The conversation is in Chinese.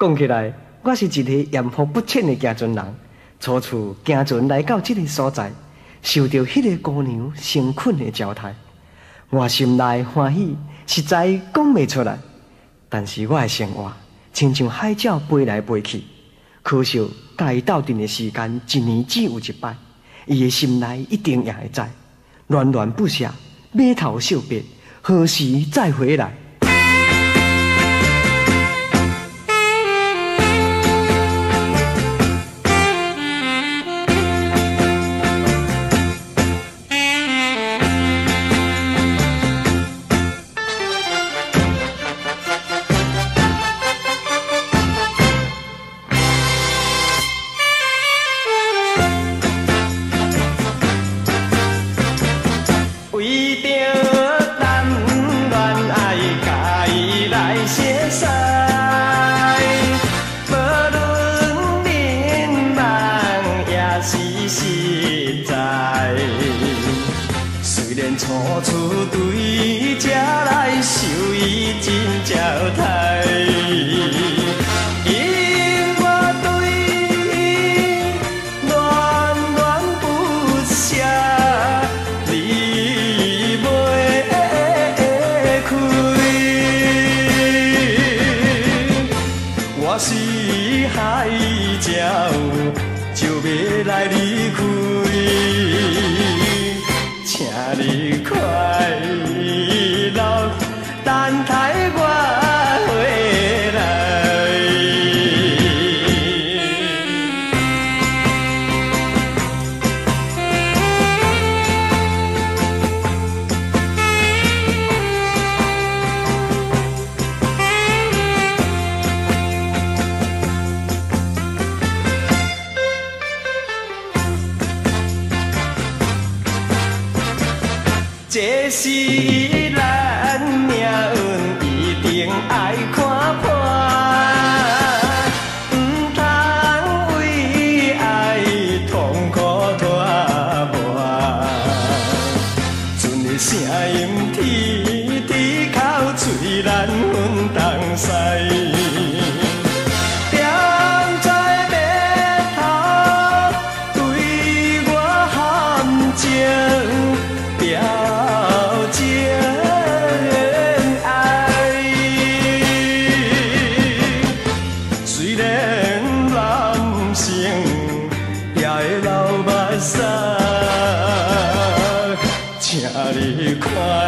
讲起来，我是一个艳福不浅的行船人。初次行船来到这个所在，受到迄个姑娘诚恳的招待，我心内欢喜，实在讲袂出来。但是我的生活亲像海鸟飞来飞去，可惜甲伊斗阵的时间一年只有一摆，伊的心内一定也会知，恋恋不舍，码头惜别，何时再回来？这是咱命运，一定爱看破，唔通为爱痛苦拖磨。阵的声音啼啼哭，嘴难分东西。请你看。